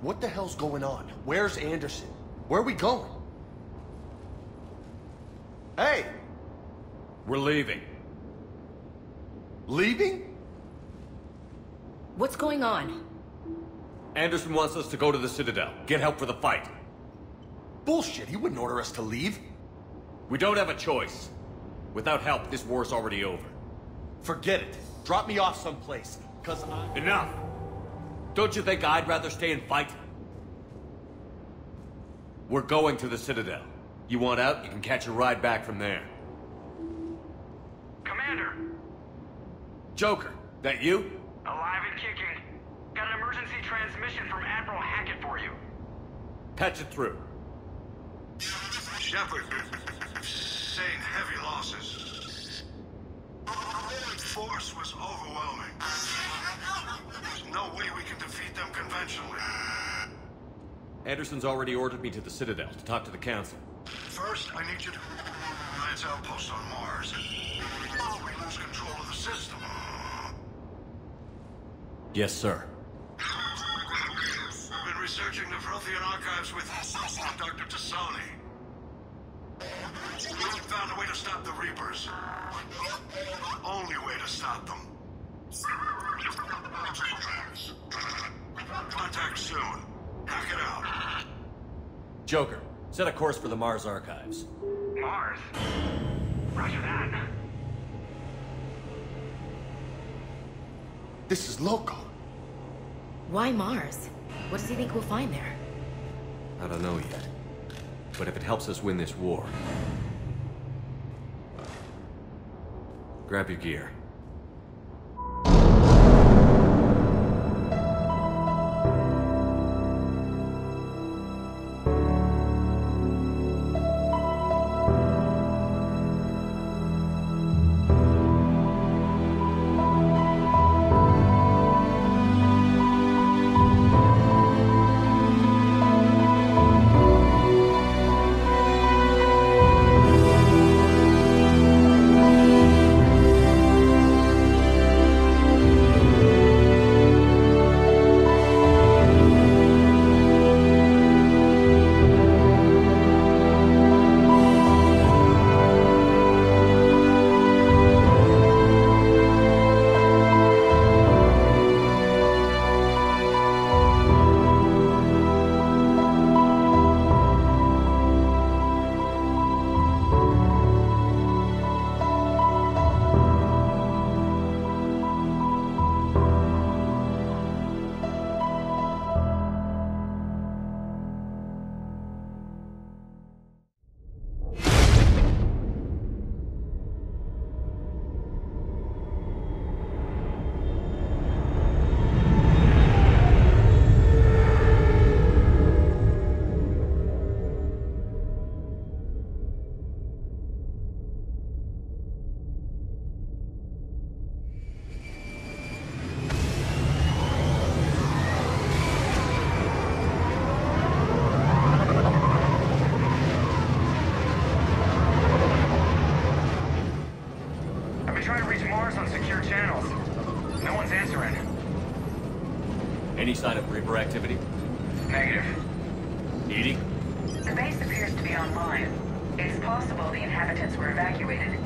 What the hell's going on? Where's Anderson? Where are we going? Hey! We're leaving. Leaving? What's going on? Anderson wants us to go to the Citadel. Get help for the fight. Bullshit, he wouldn't order us to leave. We don't have a choice. Without help, this war's already over. Forget it. Drop me off someplace, cause I... Enough! Don't you think I'd rather stay and fight? We're going to the Citadel. You want out, you can catch a ride back from there. Commander! Joker, that you? Alive and kicking. Got an emergency transmission from Admiral Hackett for you. Patch it through. Shepard, saying heavy losses. The force was overwhelming. There's no way we can defeat them conventionally. Anderson's already ordered me to the Citadel to talk to the Council. First, I need you to lance outposts on Mars. We lose control of the system. Yes, sir. I've been researching the Prothean archives with Dr. Tassoni. We found a way to stop the Reapers. Only way to stop them. Contact soon. Hack it out. Joker, set a course for the Mars archives. Mars? Roger that. This is loco. Why Mars? What does he think we'll find there? I don't know yet. But if it helps us win this war... Grab your gear. Any sign of Reaper activity? Negative. Edie? The base appears to be online. It's possible the inhabitants were evacuated.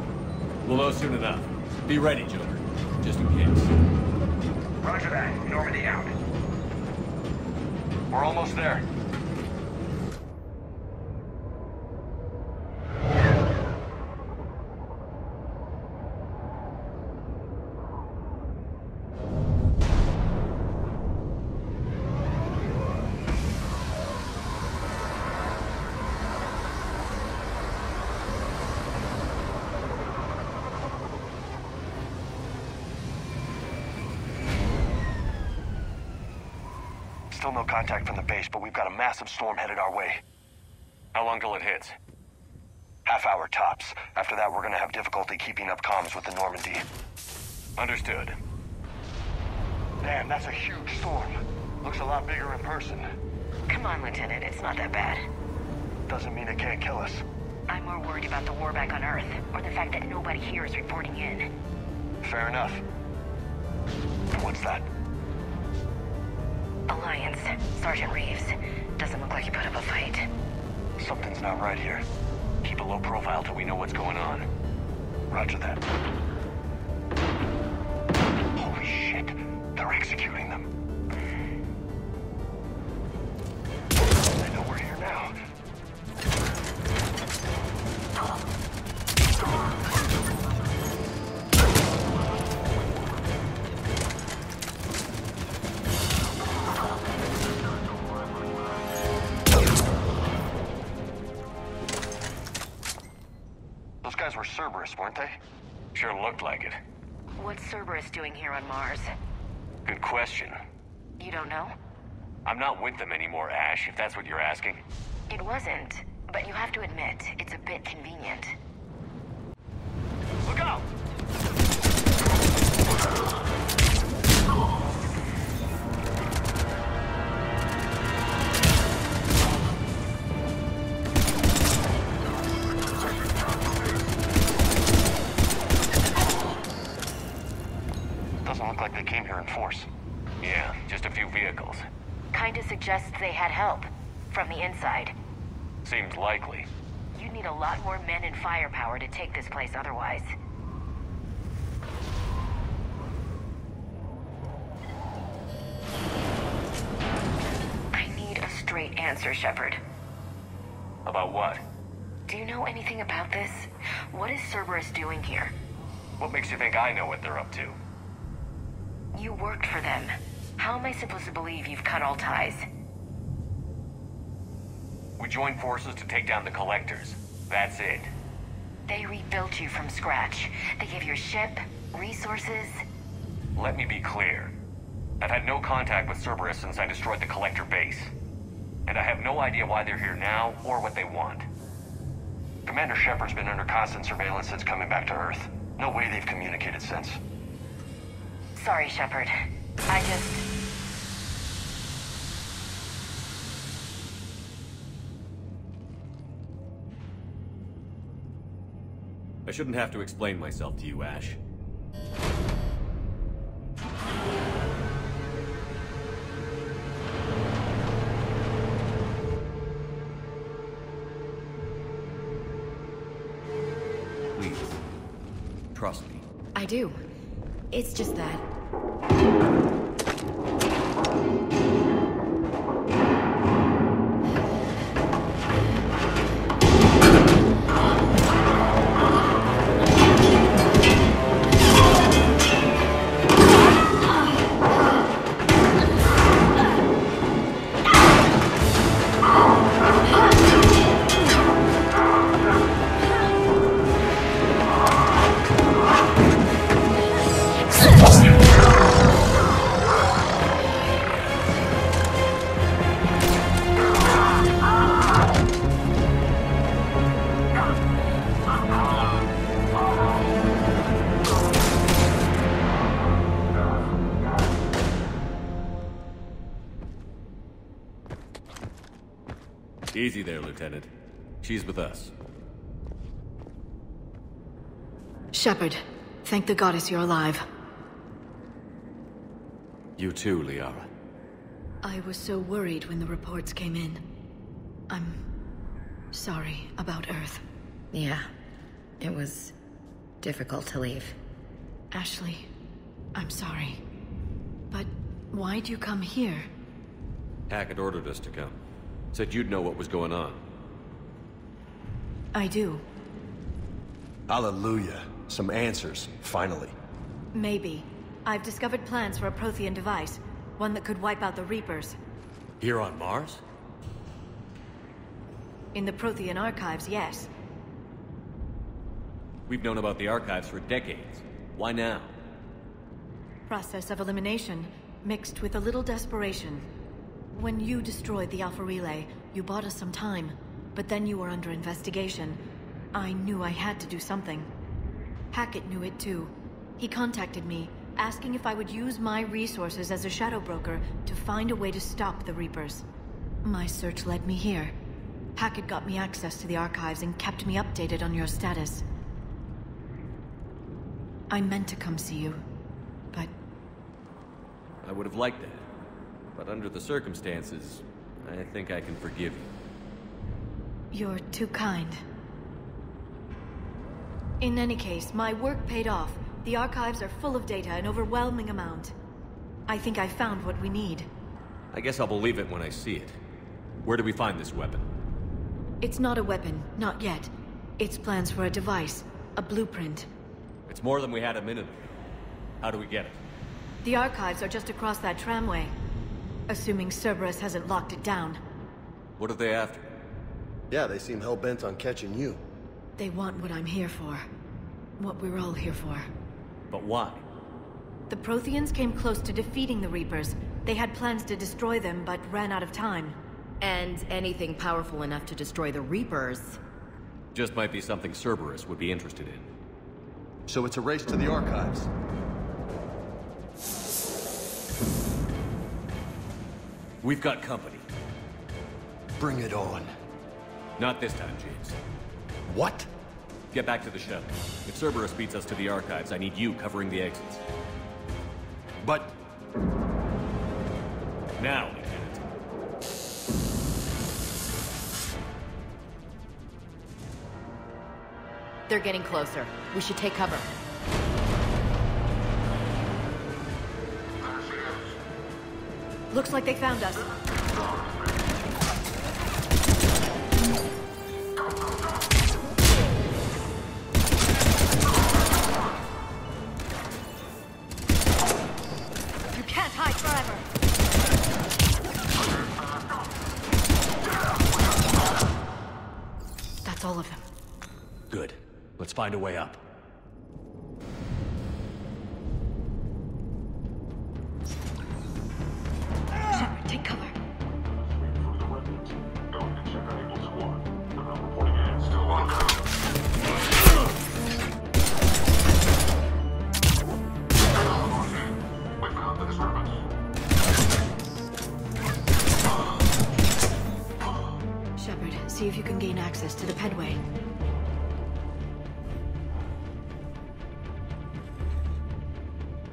We'll know soon enough. Be ready, Joker. Just in case. Roger that. Normandy out. We're almost there. Still no contact from the base, but we've got a massive storm headed our way. How long till it hits? Half hour tops. After that, we're gonna have difficulty keeping up comms with the Normandy. Understood. Damn, that's a huge storm. Looks a lot bigger in person. Come on, Lieutenant, it's not that bad. Doesn't mean it can't kill us. I'm more worried about the war back on Earth, or the fact that nobody here is reporting in. Fair enough. What's that? Alliance. Sergeant Reeves. Doesn't look like he put up a fight. Something's not right here. Keep a low profile till we know what's going on. Roger that. Holy shit. They're executing them. I know we're here now. Those guys were Cerberus, weren't they? Sure looked like it. What's Cerberus doing here on Mars? Good question. You don't know? I'm not with them anymore, Ash, if that's what you're asking. It wasn't, but you have to admit, it's a bit convenient. Look out! Doesn't look like they came here in force. Yeah, just a few vehicles. Kinda suggests they had help. From the inside. Seems likely. You'd need a lot more men and firepower to take this place otherwise. I need a straight answer, Shepard. About what? Do you know anything about this? What is Cerberus doing here? What makes you think I know what they're up to? You worked for them. How am I supposed to believe you've cut all ties? We joined forces to take down the Collectors. That's it. They rebuilt you from scratch. They gave you a ship, resources. Let me be clear. I've had no contact with Cerberus since I destroyed the Collector base. And I have no idea why they're here now, or what they want. Commander Shepard's been under constant surveillance since coming back to Earth. No way they've communicated since. Sorry, Shepard. I just... I shouldn't have to explain myself to you, Ash. Please, trust me. I do. It's just that... Easy there, Lieutenant. She's with us. Shepard, thank the goddess you're alive. You too, Liara. I was so worried when the reports came in. I'm sorry about Earth. Yeah, it was difficult to leave. Ashley, I'm sorry. But why'd you come here? Hackett ordered us to come. Said you'd know what was going on. I do. Hallelujah. Some answers, finally. Maybe. I've discovered plans for a Prothean device. One that could wipe out the Reapers. Here on Mars? In the Prothean archives, yes. We've known about the archives for decades. Why now? Process of elimination, mixed with a little desperation. When you destroyed the Alpha Relay, you bought us some time. But then you were under investigation. I knew I had to do something. Hackett knew it too. He contacted me, asking if I would use my resources as a shadow broker to find a way to stop the Reapers. My search led me here. Hackett got me access to the archives and kept me updated on your status. I meant to come see you, but... I would have liked that. But under the circumstances, I think I can forgive you. You're too kind. In any case, my work paid off. The archives are full of data, an overwhelming amount. I think I found what we need. I guess I'll believe it when I see it. Where do we find this weapon? It's not a weapon, not yet. It's plans for a device, a blueprint. It's more than we had a minute ago. How do we get it? The archives are just across that tramway. Assuming Cerberus hasn't locked it down. What are they after? Yeah, they seem hell-bent on catching you. They want what I'm here for. What we're all here for. But why? The Protheans came close to defeating the Reapers. They had plans to destroy them, but ran out of time. And anything powerful enough to destroy the Reapers. Just might be something Cerberus would be interested in. So it's a race to the archives. We've got company. Bring it on. Not this time, James. What? Get back to the shuttle. If Cerberus beats us to the archives, I need you covering the exits. But... Now, Lieutenant. They're getting closer. We should take cover. Looks like they found us. You can't hide forever. That's all of them. Good. Let's find a way up. Shepard, take cover. Shepard, see if you can gain access to the pedway.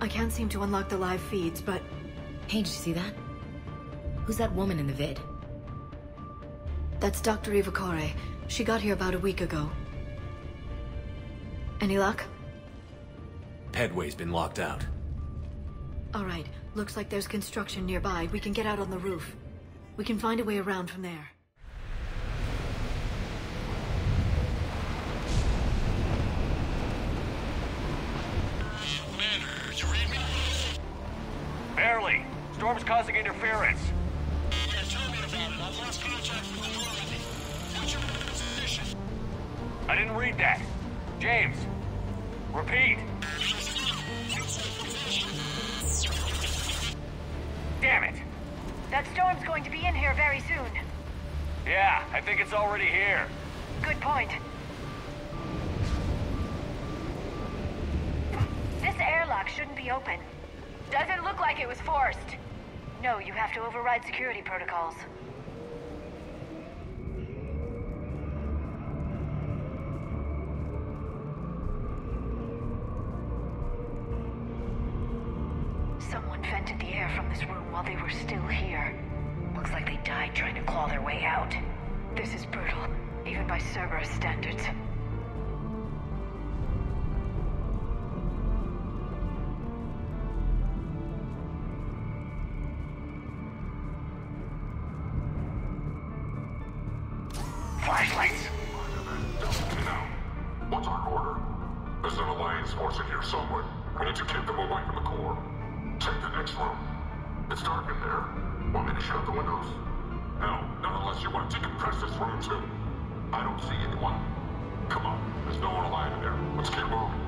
I can't seem to unlock the live feeds, but... Hey, did you see that? Who's that woman in the vid? That's Dr. Ivakore. She got here about a week ago. Any luck? Pedway's been locked out. Alright, looks like there's construction nearby. We can get out on the roof. We can find a way around from there. Barely. Storm's causing interference. Yeah, tell me about it. I've lost contact with the Moreau. What's your position? I didn't read that. James. Repeat. Damn it. That storm's going to be in here very soon. Yeah, I think it's already here. Good point. This airlock shouldn't be open. Doesn't look like it was forced. No, you have to override security protocols. Someone vented the air from this room while they were still here. Looks like they died trying to claw their way out. This is brutal, even by Cerberus standards. Flashlights. What's our order? There's an Alliance force in here somewhere. We need to keep them away from the core. Check the next room. It's dark in there. Want me to shut the windows? No, not unless you want to decompress this room too. I don't see anyone. Come on, there's no one alive in there. Let's keep moving.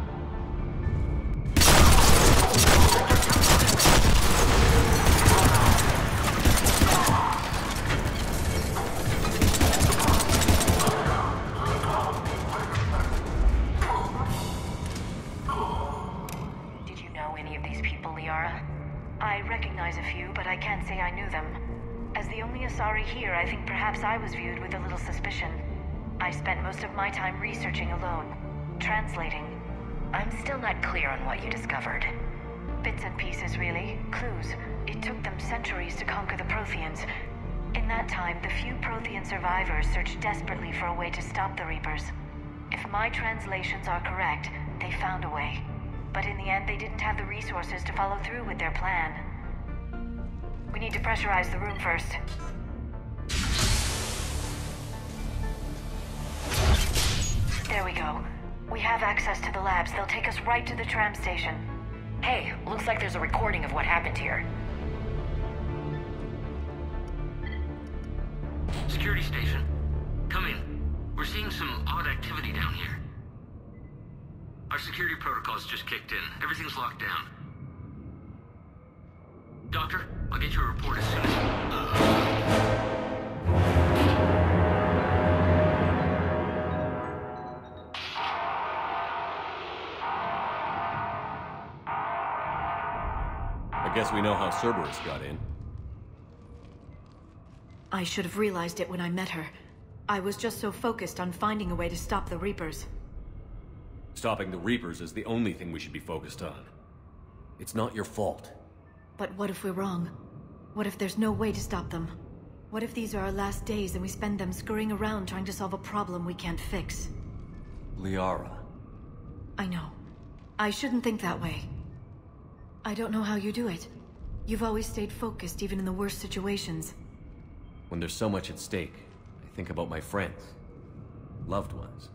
Did you know any of these people, Liara? I recognize a few, but I can't say I knew them. As the only Asari here, I think perhaps I was viewed with a little suspicion. I spent most of my time researching alone, translating. I'm still not clear on what you discovered. Bits and pieces, really. Clues. It took them centuries to conquer the Protheans. In that time, the few Prothean survivors searched desperately for a way to stop the Reapers. If my translations are correct, they found a way. But in the end, they didn't have the resources to follow through with their plan. We need to pressurize the room first. There we go. We have access to the labs. They'll take us right to the tram station. Hey, looks like there's a recording of what happened here. Security station. Come in. We're seeing some odd activity down here. Our security protocols just kicked in. Everything's locked down. Doctor, I'll get you a report as soon as... I guess we know how Cerberus got in. I should have realized it when I met her. I was just so focused on finding a way to stop the Reapers. Stopping the Reapers is the only thing we should be focused on. It's not your fault. But what if we're wrong? What if there's no way to stop them? What if these are our last days and we spend them scurrying around trying to solve a problem we can't fix? Liara. I know. I shouldn't think that way. I don't know how you do it. You've always stayed focused even in the worst situations. When there's so much at stake, I think about my friends, loved ones.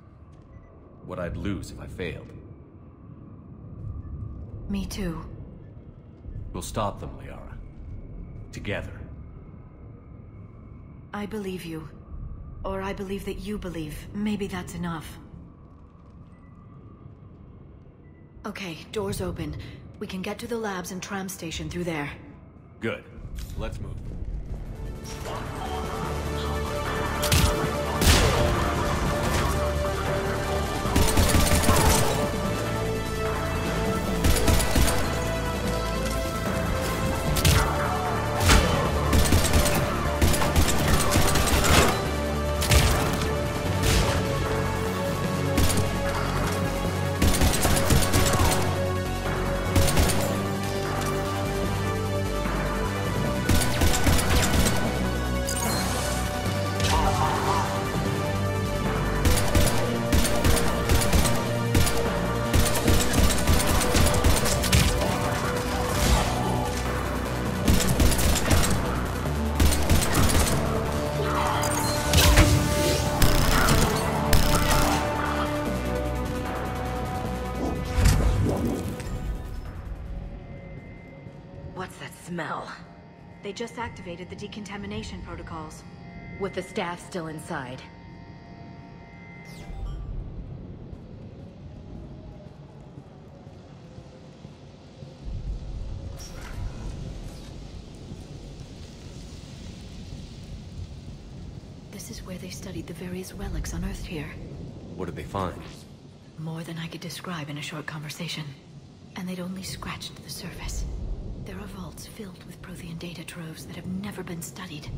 What I'd lose if I failed. Me too. We'll stop them, Liara. Together. I believe you. Or I believe that you believe. Maybe that's enough. Okay, doors open. We can get to the labs and tram station through there. Good. Let's move. Smell. They just activated the decontamination protocols. With the staff still inside. This is where they studied the various relics unearthed here. What did they find? More than I could describe in a short conversation. And they'd only scratched the surface. There are vaults filled with Prothean data troves that have never been studied.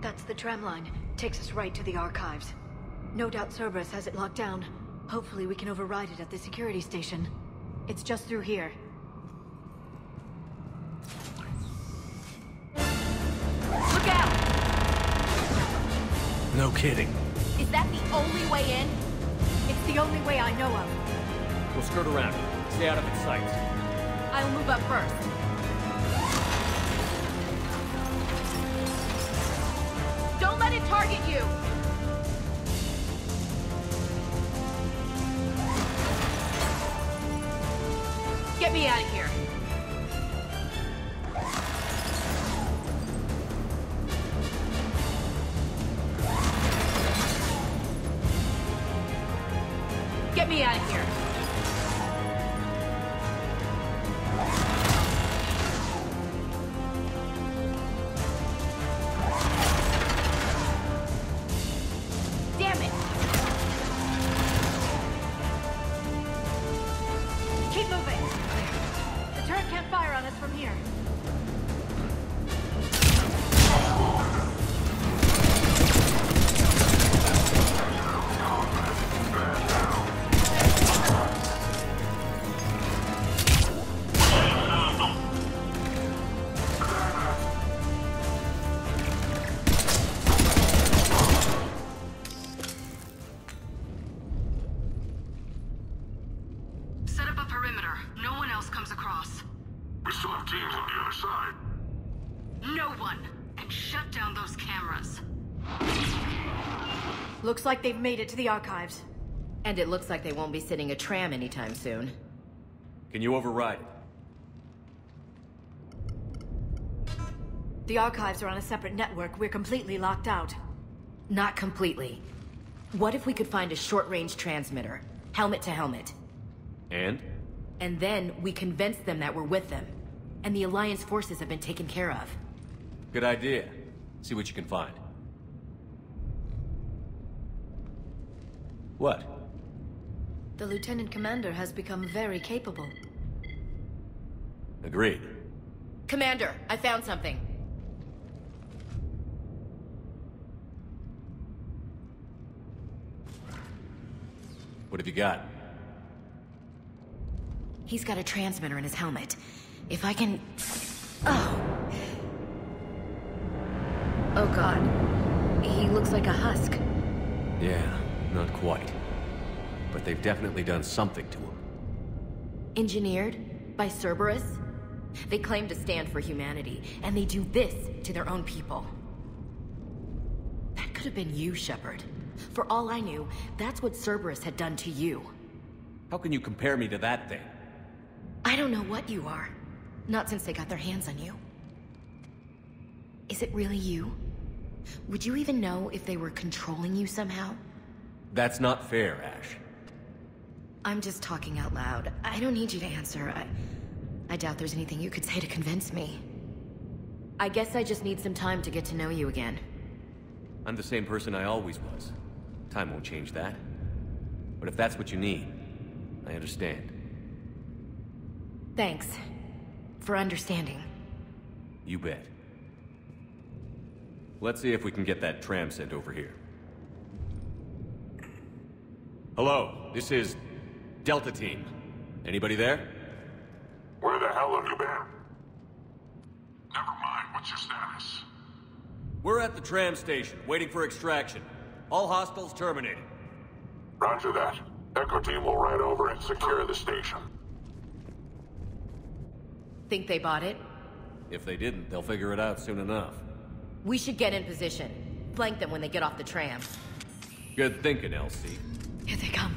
That's the tram line. Takes us right to the archives. No doubt Cerberus has it locked down. Hopefully we can override it at the security station. It's just through here. Look out! No kidding. Is that the only way in? It's the only way I know of. We'll skirt around. Stay out of its sights. I'll move up first. Don't let it target you! Get me out of here. Get me out of here. No one! And shut down those cameras. Looks like they've made it to the archives. And it looks like they won't be sitting a tram anytime soon. Can you override it? The archives are on a separate network. We're completely locked out. Not completely. What if we could find a short-range transmitter? Helmet to helmet. And? And then we convince them that we're with them. And the Alliance forces have been taken care of. Good idea. See what you can find. What? The Lieutenant Commander has become very capable. Agreed. Commander, I found something. What have you got? He's got a transmitter in his helmet. If I can... Oh! Oh god. He looks like a husk. Yeah, not quite. But they've definitely done something to him. Engineered? By Cerberus? They claim to stand for humanity, and they do this to their own people. That could have been you, Shepard. For all I knew, that's what Cerberus had done to you. How can you compare me to that thing? I don't know what you are. Not since they got their hands on you. Is it really you? Would you even know if they were controlling you somehow? That's not fair, Ash. I'm just talking out loud. I don't need you to answer. I doubt there's anything you could say to convince me. I guess I just need some time to get to know you again. I'm the same person I always was. Time won't change that. But if that's what you need, I understand. Thanks. For understanding. You bet. Let's see if we can get that tram sent over here. Hello, this is Delta Team. Anybody there? Where the hell have you been? Never mind, what's your status? We're at the tram station, waiting for extraction. All hostiles terminated. Roger that. Echo Team will ride over and secure the station. Think they bought it? If they didn't, they'll figure it out soon enough. We should get in position. Flank them when they get off the tram. Good thinking, LC. Here they come.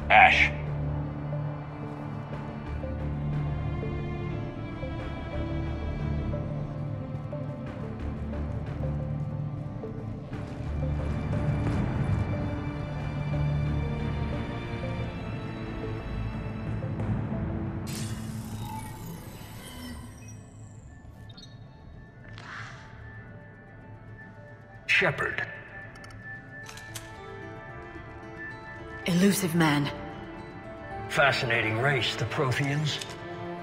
Ash. Shepard. Illusive man. Fascinating race, the Protheans.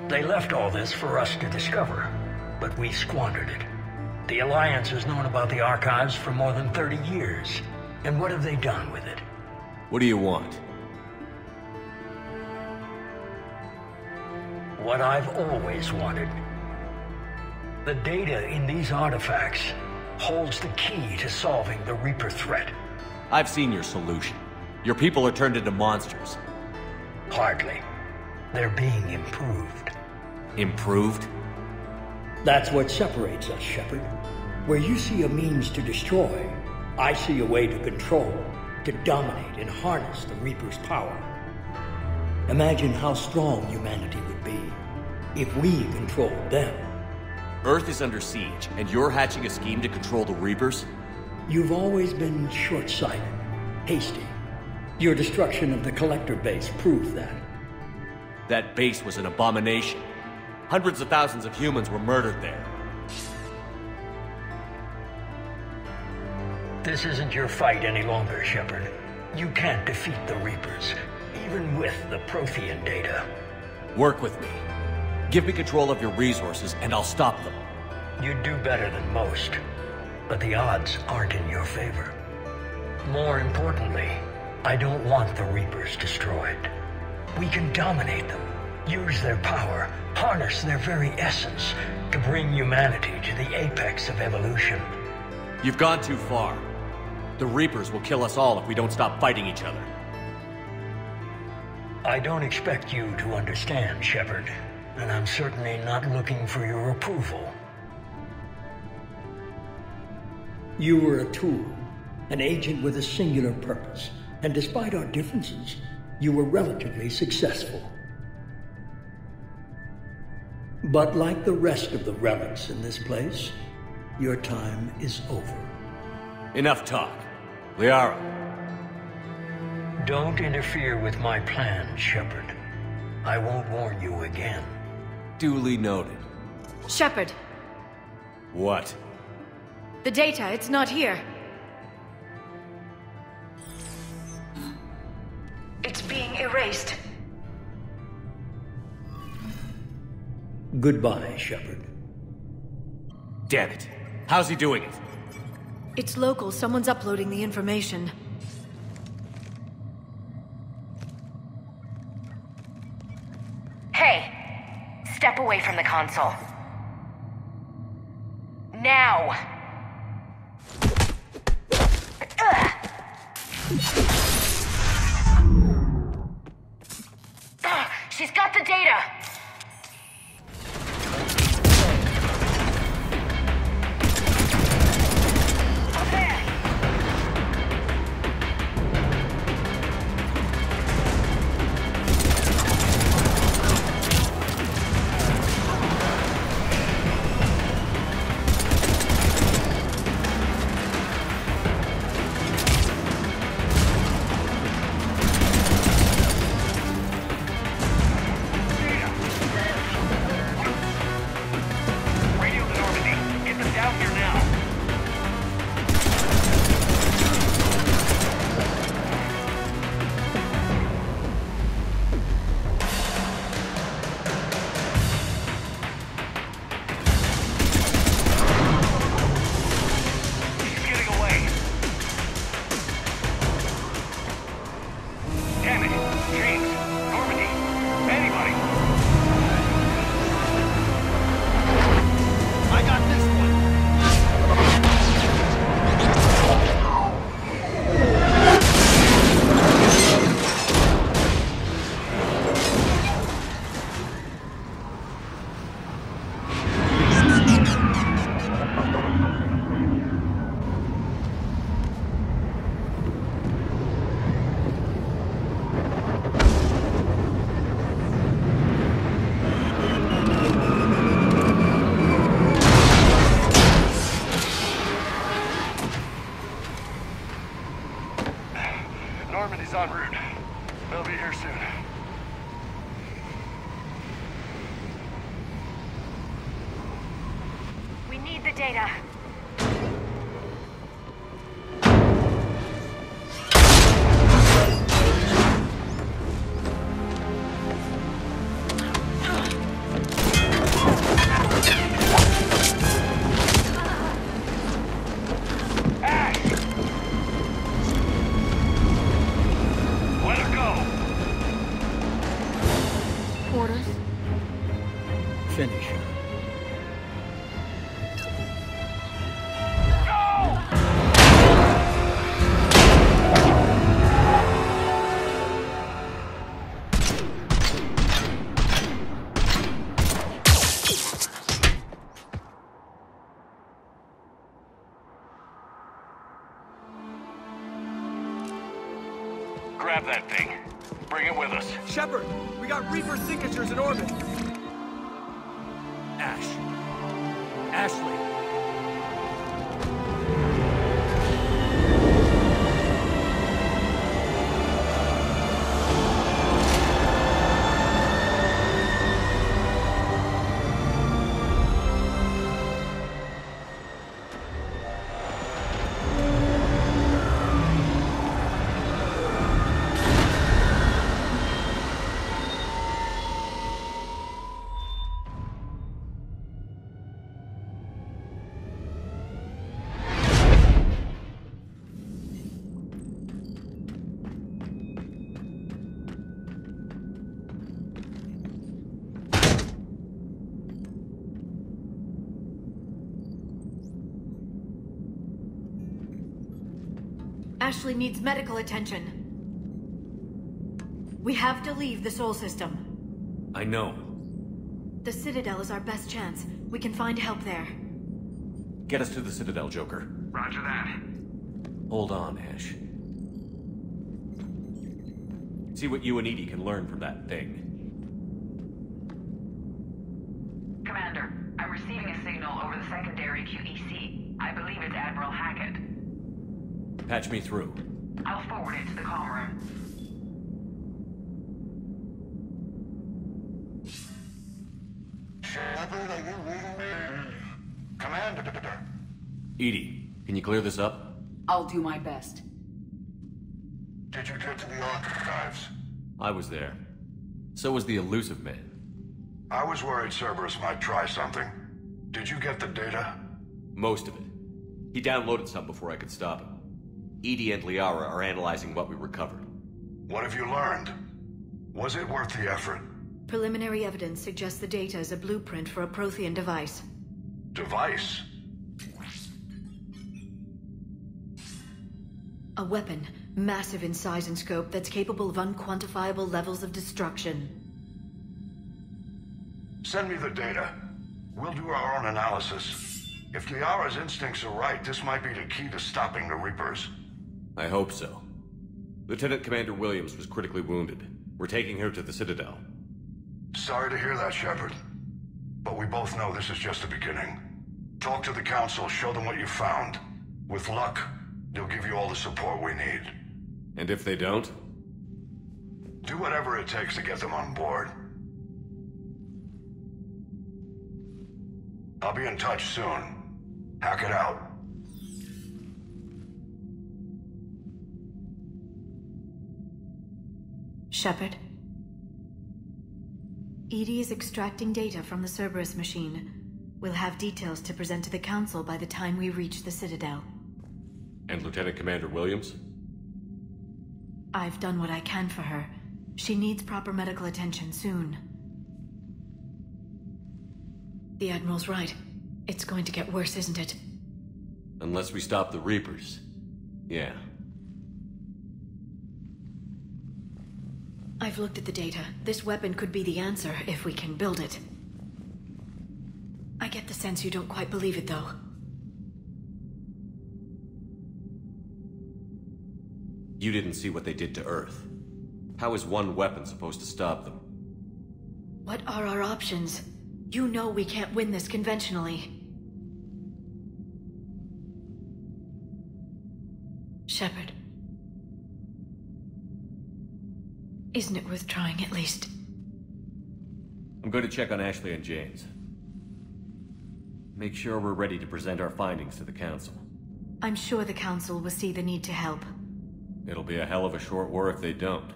They left all this for us to discover, but we squandered it. The Alliance has known about the archives for more than 30 years. And what have they done with it? What do you want? What I've always wanted. The data in these artifacts holds the key to solving the Reaper threat. I've seen your solution. Your people are turned into monsters. Hardly. They're being improved. Improved? That's what separates us, Shepard. Where you see a means to destroy, I see a way to control, to dominate and harness the Reaper's power. Imagine how strong humanity would be if we controlled them. Earth is under siege, and you're hatching a scheme to control the Reapers? You've always been short-sighted, hasty. Your destruction of the Collector base proved that. That base was an abomination. Hundreds of thousands of humans were murdered there. This isn't your fight any longer, Shepard. You can't defeat the Reapers, even with the Prothean data. Work with me. Give me control of your resources, and I'll stop them. You'd do better than most, but the odds aren't in your favor. More importantly, I don't want the Reapers destroyed. We can dominate them, use their power, harness their very essence to bring humanity to the apex of evolution. You've gone too far. The Reapers will kill us all if we don't stop fighting each other. I don't expect you to understand, Shepard, and I'm certainly not looking for your approval. You were a tool, an agent with a singular purpose, and despite our differences, you were relatively successful. But like the rest of the relics in this place, your time is over. Enough talk. Liara. Don't interfere with my plan, Shepard. I won't warn you again. Duly noted. Shepard. What? The data, it's not here. It's being erased. Goodbye, Shepard. Damn it. How's he doing it? It's local. Someone's uploading the information. Hey! Step away from the console. Now! She's got the data! Shepard, we got Reaper signatures in orbit. Ashley. Ashley needs medical attention. We have to leave the Sol system. I know. The Citadel is our best chance. We can find help there. Get us to the Citadel, Joker. Roger that. Hold on, Ash. See what you and Edie can learn from that thing. Commander, I'm receiving a signal over the secondary QEC. I believe it's Admiral Hackett. Patch me through. I'll forward it to the comm room. Shepard, are you reading me? Commander. Edie, can you clear this up? I'll do my best. Did you get to the archives? I was there. So was the Illusive man. I was worried Cerberus might try something. Did you get the data? Most of it. He downloaded some before I could stop him. Edie and Liara are analyzing what we recovered. What have you learned? Was it worth the effort? Preliminary evidence suggests the data is a blueprint for a Prothean device. Device? A weapon, massive in size and scope, that's capable of unquantifiable levels of destruction. Send me the data. We'll do our own analysis. If Liara's instincts are right, this might be the key to stopping the Reapers. I hope so. Lieutenant Commander Williams was critically wounded. We're taking her to the Citadel. Sorry to hear that, Shepard. But we both know this is just the beginning. Talk to the Council, show them what you found. With luck, they'll give you all the support we need. And if they don't? Do whatever it takes to get them on board. I'll be in touch soon. Hackett out. Shepard? Edie is extracting data from the Cerberus machine. We'll have details to present to the Council by the time we reach the Citadel. And Lieutenant Commander Williams? I've done what I can for her. She needs proper medical attention soon. The Admiral's right. It's going to get worse, isn't it? Unless we stop the Reapers. Yeah. I've looked at the data. This weapon could be the answer if we can build it. I get the sense you don't quite believe it, though. You didn't see what they did to Earth. How is one weapon supposed to stop them? What are our options? You know we can't win this conventionally. Shepard. Isn't it worth trying, at least? I'm going to check on Ashley and James. Make sure we're ready to present our findings to the Council. I'm sure the Council will see the need to help. It'll be a hell of a short war if they don't.